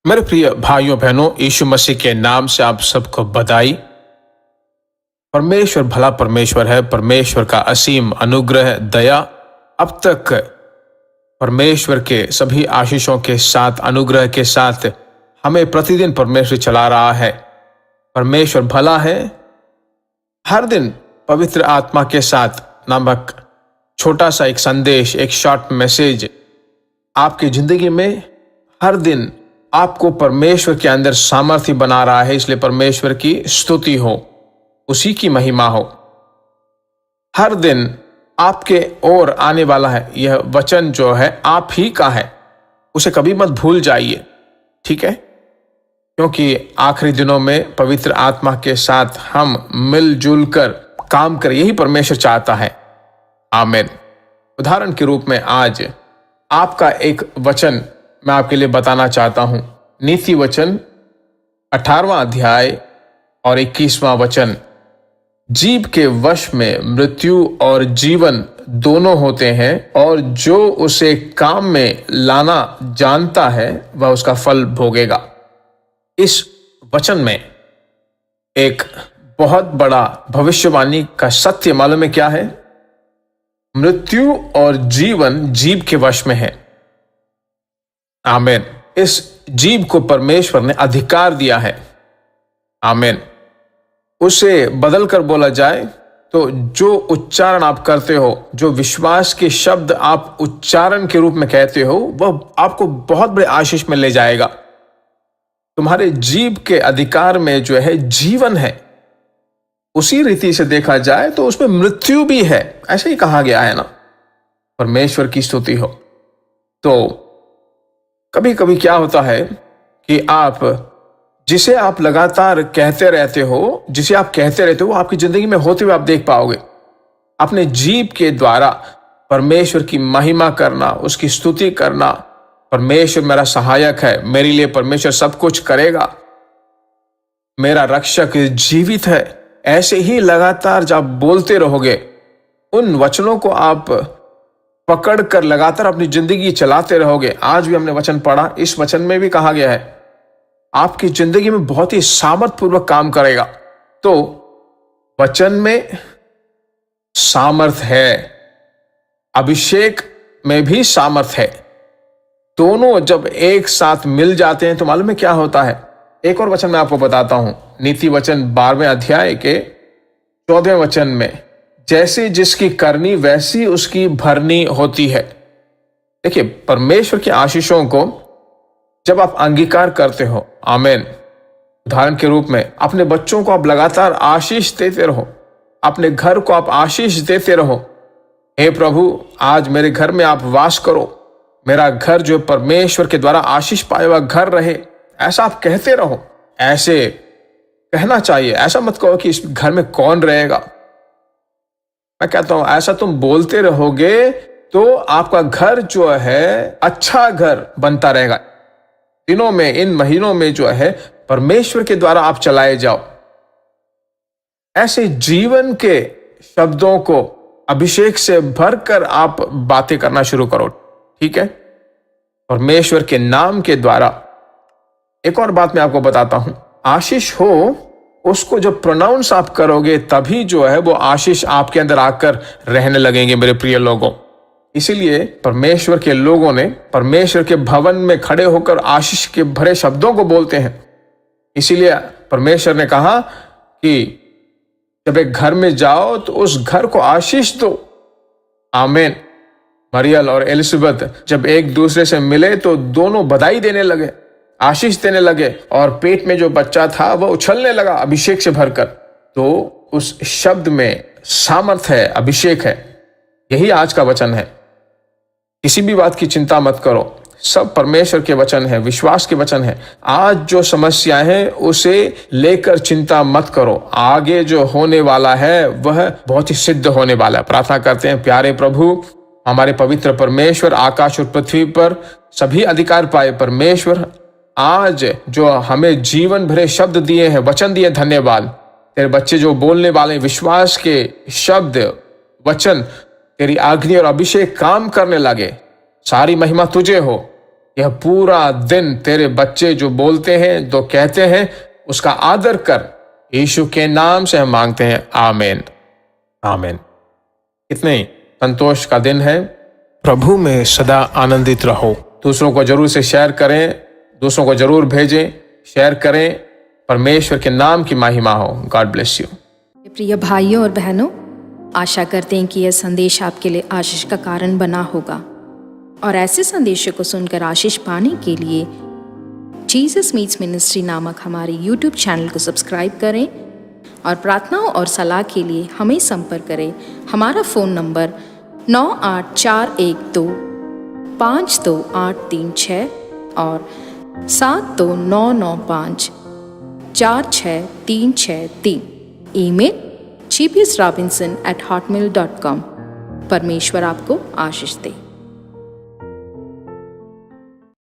मेरे प्रिय भाइयों बहनों, यीशु मसीह के नाम से आप सबको बधाई। परमेश्वर भला परमेश्वर है। परमेश्वर का असीम अनुग्रह दया अब तक परमेश्वर के सभी आशीषों के साथ, अनुग्रह के साथ हमें प्रतिदिन परमेश्वर चला रहा है। परमेश्वर भला है। हर दिन पवित्र आत्मा के साथ नामक छोटा सा एक संदेश, एक शॉर्ट मैसेज आपकी जिंदगी में हर दिन आपको परमेश्वर के अंदर सामर्थ्य बना रहा है। इसलिए परमेश्वर की स्तुति हो, उसी की महिमा हो। हर दिन आपके ओर आने वाला है यह वचन जो है आप ही का है, उसे कभी मत भूल जाइए, ठीक है? क्योंकि आखिरी दिनों में पवित्र आत्मा के साथ हम मिलजुल कर काम करें, यही परमेश्वर चाहता है। आमीन। उदाहरण के रूप में आज आपका एक वचन मैं आपके लिए बताना चाहता हूं। नीति वचन 18वां अध्याय और 21वां वचन। जीव के वश में मृत्यु और जीवन दोनों होते हैं, और जो उसे काम में लाना जानता है वह उसका फल भोगेगा। इस वचन में एक बहुत बड़ा भविष्यवाणी का सत्य मालूम है क्या है? मृत्यु और जीवन जीव के वश में है। आमीन। इस जीव को परमेश्वर ने अधिकार दिया है। आमीन। उसे बदल कर बोला जाए तो जो उच्चारण आप करते हो, जो विश्वास के शब्द आप उच्चारण के रूप में कहते हो, वह आपको बहुत बड़े आशीष में ले जाएगा। तुम्हारे जीव के अधिकार में जो है जीवन है। उसी रीति से देखा जाए तो उसमें मृत्यु भी है, ऐसे ही कहा गया है ना। परमेश्वर की स्तुति हो। तो कभी कभी क्या होता है कि आप जिसे आप लगातार कहते रहते हो, जिसे आप कहते रहते हो, वो आपकी जिंदगी में होते हुए आप देख पाओगे। अपने जीव के द्वारा परमेश्वर की महिमा करना, उसकी स्तुति करना, परमेश्वर मेरा सहायक है, मेरे लिए परमेश्वर सब कुछ करेगा, मेरा रक्षक जीवित है, ऐसे ही लगातार जब आप बोलते रहोगे, उन वचनों को आप पकड़ कर लगातार अपनी जिंदगी चलाते रहोगे। आज भी हमने वचन पढ़ा, इस वचन में भी कहा गया है आपकी जिंदगी में बहुत ही सामर्थपूर्वक काम करेगा। तो वचन में सामर्थ है, अभिषेक में भी सामर्थ है। दोनों जब एक साथ मिल जाते हैं तो मालूम है क्या होता है? एक और वचन मैं आपको बताता हूं। नीति वचन 12वें अध्याय के 14वें वचन में, जैसे जिसकी करनी वैसी उसकी भरनी होती है। देखिए, परमेश्वर की आशीषों को जब आप अंगीकार करते हो, आमीन। उदाहरण के रूप में अपने बच्चों को आप लगातार आशीष देते रहो, अपने घर को आप आशीष देते रहो। हे प्रभु, आज मेरे घर में आप वास करो, मेरा घर जो परमेश्वर के द्वारा आशीष पाए हुआ घर रहे, ऐसा आप कहते रहो। ऐसे कहना चाहिए। ऐसा मत कहो कि इस घर में कौन रहेगा। मैं कहता हूं ऐसा तुम बोलते रहोगे तो आपका घर जो है अच्छा घर बनता रहेगा। दिनों में, इन महीनों में जो है परमेश्वर के द्वारा आप चलाए जाओ। ऐसे जीवन के शब्दों को अभिषेक से भरकर आप बातें करना शुरू करो, ठीक है? परमेश्वर के नाम के द्वारा। एक और बात मैं आपको बताता हूं, आशीष हो उसको जब प्रोनाउंस आप करोगे तभी जो है वो आशीष आपके अंदर आकर रहने लगेंगे, मेरे प्रिय लोगों। इसीलिए परमेश्वर के लोगों ने परमेश्वर के भवन में खड़े होकर आशीष के भरे शब्दों को बोलते हैं। इसीलिए परमेश्वर ने कहा कि जब एक घर में जाओ तो उस घर को आशीष दो। आमीन। मरियल और एलिसबेथ जब एक दूसरे से मिले तो दोनों बधाई देने लगे, आशीष देने लगे, और पेट में जो बच्चा था वह उछलने लगा अभिषेक से भरकर। तो उस शब्द में सामर्थ है, अभिषेक है। यही आज का वचन है। किसी भी बात की चिंता मत करो, सब परमेश्वर के वचन है, विश्वास के वचन है। आज जो समस्या है उसे लेकर चिंता मत करो। आगे जो होने वाला है वह बहुत ही सिद्ध होने वाला है। प्रार्थना करते हैं, प्यारे प्रभु, हमारे पवित्र परमेश्वर, आकाश और पृथ्वी पर सभी अधिकार पाए परमेश्वर, आज जो हमें जीवन भरे शब्द दिए हैं, वचन दिए, धन्यवाद। तेरे बच्चे जो बोलने वाले विश्वास के शब्द, वचन, तेरी आज्ञा और अभिषेक काम करने लगे। सारी महिमा तुझे हो। यह पूरा दिन तेरे बच्चे जो बोलते हैं, जो कहते हैं, उसका आदर कर। यीशु के नाम से हम मांगते हैं, आमीन आमीन। कितने संतोष का दिन है। प्रभु में सदा आनंदित रहो। दूसरों को जरूर से शेयर करें, दूसरों को जरूर भेजें, शेयर करें। परमेश्वर के नाम की महिमा हो। God bless you. प्रिय भाइयों और बहनों, आशा करते हैं कि यह संदेश आपके लिए आशीष का कारण बना होगा और ऐसे संदेशों को सुनकर आशीष पाने के लिए जीसस मीट्स मिनिस्ट्री नामक हमारे YouTube चैनल को सब्सक्राइब करें और प्रार्थनाओं और सलाह के लिए हमें संपर्क करें। हमारा फ़ोन नंबर 9841252836 और 7299546363। Email gpsrobinson@hotmail.com। परमेश्वर आपको आशीष दे।